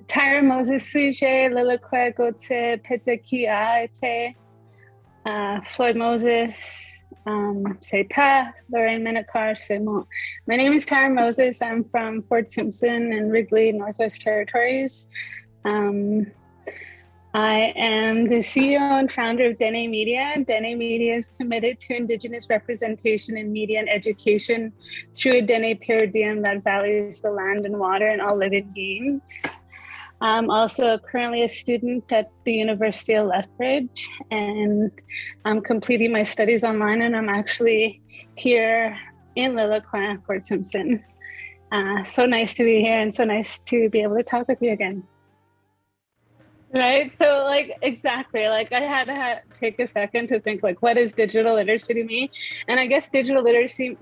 Tyra Moses Suje, Lilakwe Gotse, Pitzaki Aite, Floyd Moses, Seta, Lorraine Menakar, Simo. My name is Tyra Moses. I'm from Fort Simpson and Wrigley, Northwest Territories. I am the CEO and founder of Dené Media. Dené Media is committed to Indigenous representation in media and education through a Dené paradigm that values the land and water and all living beings. I'm also currently a student at the University of Lethbridge, and I'm completing my studies online, and I'm actually here in Lilakwa, Fort Simpson. So nice to be here and so nice to be able to talk with you again. Right. So exactly, I had to take a second to think what does digital literacy to me? And I guess digital literacy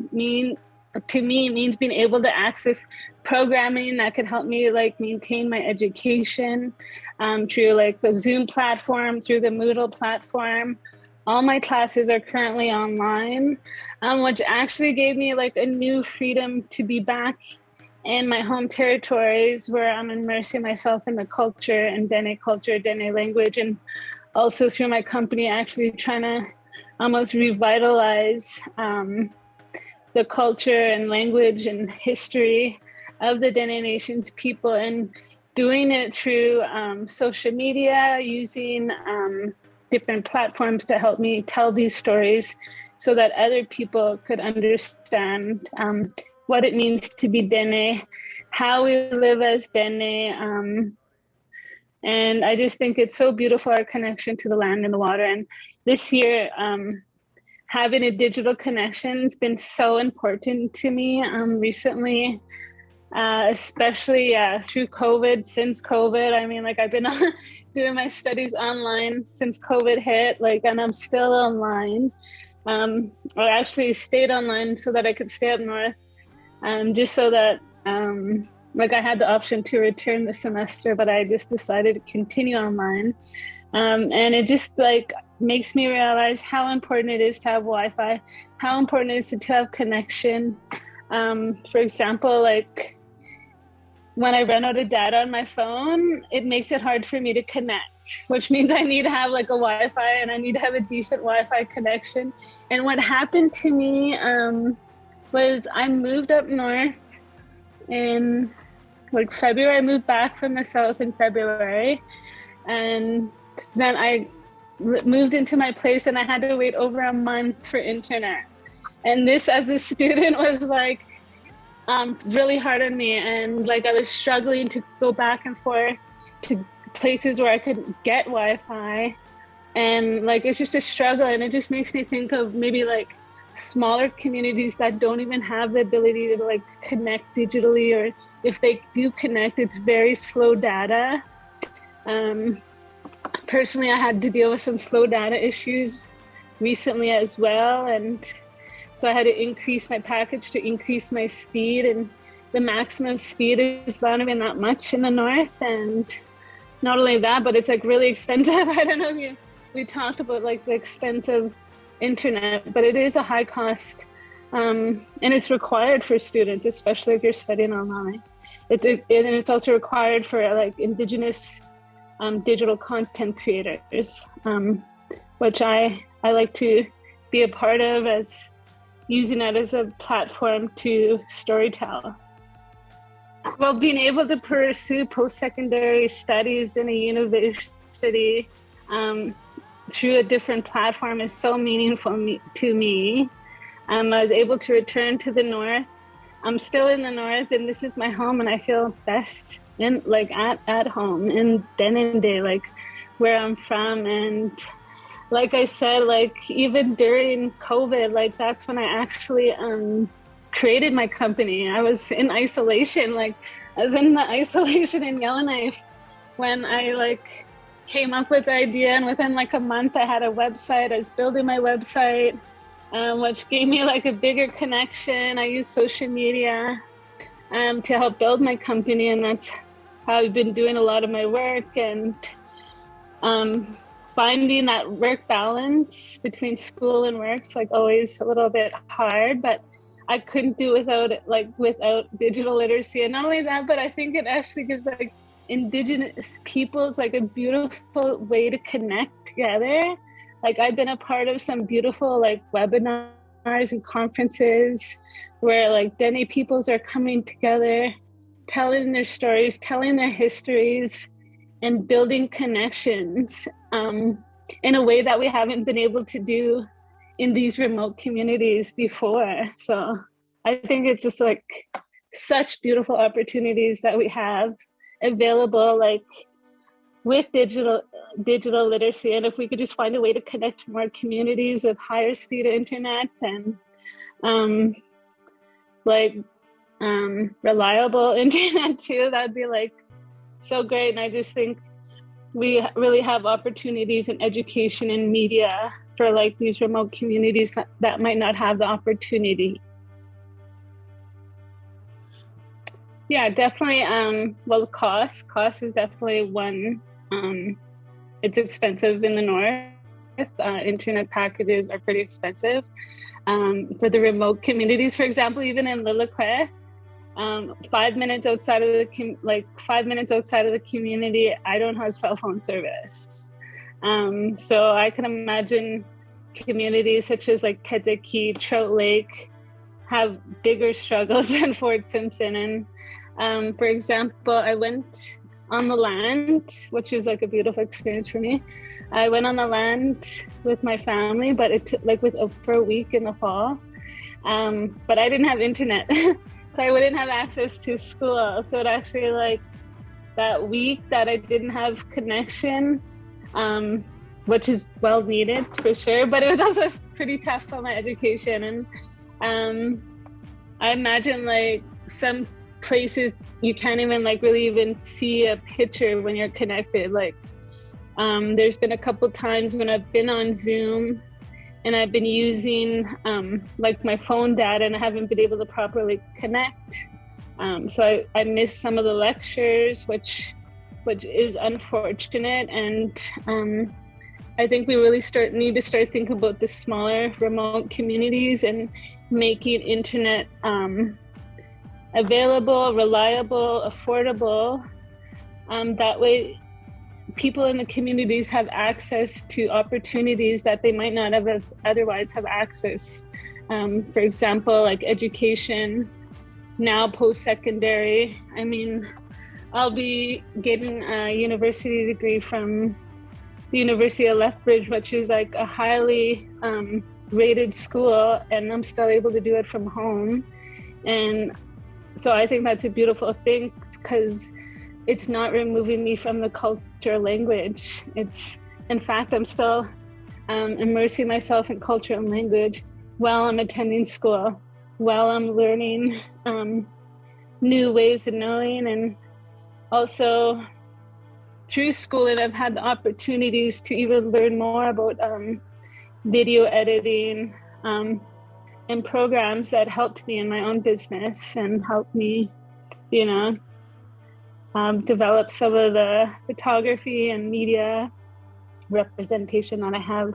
to me means being able to access programming that could help me maintain my education through the Zoom platform, through the Moodle platform. All my classes are currently online, which actually gave me a new freedom to be back in my home territories where I'm immersing myself in the culture and Dené culture, Dené language, and also through my company actually trying to almost revitalize the culture and language and history of the Dené Nation's people, and doing it through social media, using different platforms to help me tell these stories so that other people could understand what it means to be Dené, how we live as Dené. And I just think it's so beautiful, our connection to the land and the water. And this year, having a digital connection has been so important to me recently, especially through COVID, since COVID. I mean, I've been doing my studies online since COVID hit, and I'm still online. I actually stayed online so that I could stay up north. Just so that, I had the option to return the semester, but I just decided to continue online. And it just makes me realize how important it is to have Wi-Fi, how important it is to have connection. For example, when I run out of data on my phone, it makes it hard for me to connect, which means I need to have a Wi-Fi, and I need to have a decent Wi-Fi connection. And what happened to me, was I moved up north in February. I moved back from the south in February, and then I moved into my place, and I had to wait over a month for internet. And this, as a student, was really hard on me, and I was struggling to go back and forth to places where I could get Wi-Fi, and it's just a struggle. And it just makes me think of maybe smaller communities that don't even have the ability to connect digitally, or if they do connect, it's very slow data. Personally, I had to deal with some slow data issues recently as well, and so I had to increase my package to increase my speed, and the maximum speed is not even that much in the north. And not only that, but it's really expensive. I don't know if we talked about the expensive internet, but it is a high cost, and it's required for students, especially if you're studying online. It's also required for Indigenous digital content creators, which I like to be a part of, as using it as a platform to storytell. Well, being able to pursue post-secondary studies in a university through a different platform is so meaningful to me. I was able to return to the north. I'm still in the north, and this is my home, and I feel best in at home in Dené, where I'm from. And I said, even during COVID, that's when I actually created my company. I was in isolation, I was in the isolation in Yellowknife when I came up with the idea, and within a month I had a website. I was building my website, which gave me a bigger connection. I used social media to help build my company, and that's how I've been doing a lot of my work. And finding that work balance between school and work's always a little bit hard, but I couldn't do without it, without digital literacy. And not only that, but I think it actually gives Indigenous peoples, like a beautiful way to connect together. Like I've been a part of some beautiful like webinars and conferences where like Dené peoples are coming together, telling their stories, telling their histories, and building connections in a way that we haven't been able to do in these remote communities before. So I think it's just like such beautiful opportunities that we have available, like with digital literacy. And if we could just find a way to connect more communities with higher speed internet and reliable internet too, that'd be like so great. And I just think we really have opportunities in education and media for like these remote communities that might not have the opportunity. Yeah, definitely. Well, cost is definitely one. It's expensive in the north. Internet packages are pretty expensive. For the remote communities, for example, even in Lillooet, 5 minutes outside of the 5 minutes outside of the community, I don't have cell phone service. So I can imagine communities such as like Ketziki, Trout Lake have bigger struggles than Fort Simpson. And for example, I went on the land, which is like a beautiful experience for me. I went on the land with my family, but it took for a week in the fall. But I didn't have internet, so I wouldn't have access to school. So it actually like that week that I didn't have connection, which is well needed for sure, but it was also pretty tough on my education. And I imagine like some places you can't even like really even see a picture when you're connected. Like there's been a couple times when I've been on Zoom and I've been using like my phone data and I haven't been able to properly connect. So I missed some of the lectures, which is unfortunate. And I think we really need to start thinking about the smaller remote communities and making internet available, reliable, affordable. That way people in the communities have access to opportunities that they might not have otherwise have access. For example, like education, now post-secondary. I mean, I'll be getting a university degree from the University of Lethbridge, which is like a highly rated school, and I'm still able to do it from home. And so I think that's a beautiful thing because it's not removing me from the culture language. It's, in fact, I'm still immersing myself in culture and language while I'm attending school, while I'm learning new ways of knowing. And also through schooling, I've had the opportunities to even learn more about video editing and programs that helped me in my own business and helped me, develop some of the photography and media representation that I have.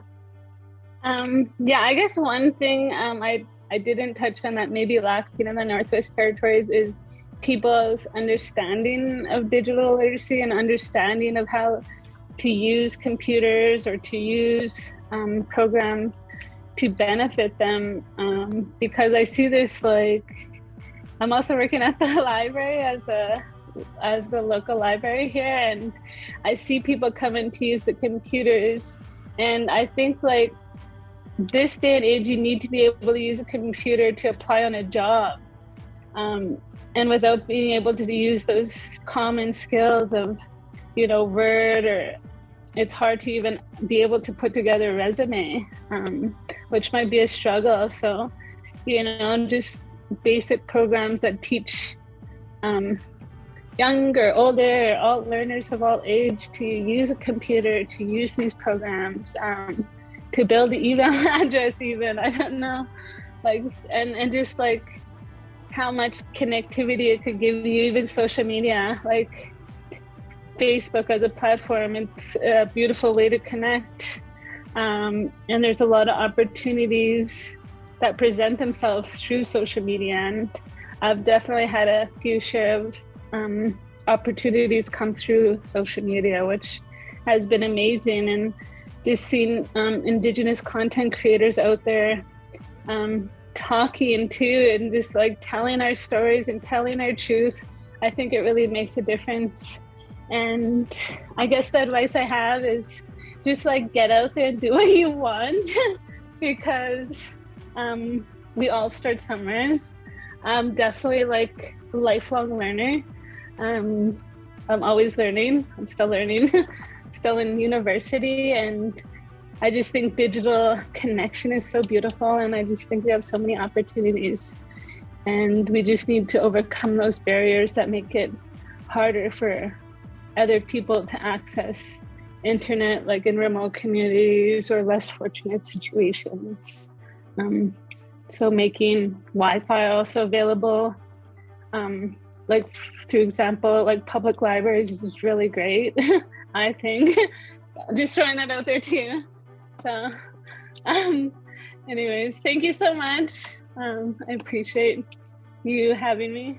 I guess one thing I didn't touch on that maybe lacking in the Northwest Territories is people's understanding of digital literacy and understanding of how to use computers or to use programs to benefit them. Because I see this, like, I'm also working at the library as the local library here, and I see people coming to use the computers, and I think like this day and age you need to be able to use a computer to apply on a job, and without being able to use those common skills of Word, or it's hard to even be able to put together a resume, which might be a struggle. So just basic programs that teach younger, older, all learners of all age to use a computer, to use these programs, to build the email address even, I don't know, like, and just like how much connectivity it could give you, even social media, like Facebook as a platform. It's a beautiful way to connect. And there's a lot of opportunities that present themselves through social media. And I've definitely had a few share of opportunities come through social media, which has been amazing. And just seeing Indigenous content creators out there talking too, and just like telling our stories and telling our truth, I think it really makes a difference. And I guess the advice I have is just like get out there and do what you want because we all start somewhere. I'm definitely like a lifelong learner. I'm always learning. I'm still learning, still in university. And I just think digital connection is so beautiful. And I just think we have so many opportunities. And we just need to overcome those barriers that make it harder for other people to access internet, like in remote communities or less fortunate situations. So making Wi-Fi also available, like through example, like public libraries is really great, I think. Just throwing that out there too. So anyways, thank you so much. I appreciate you having me.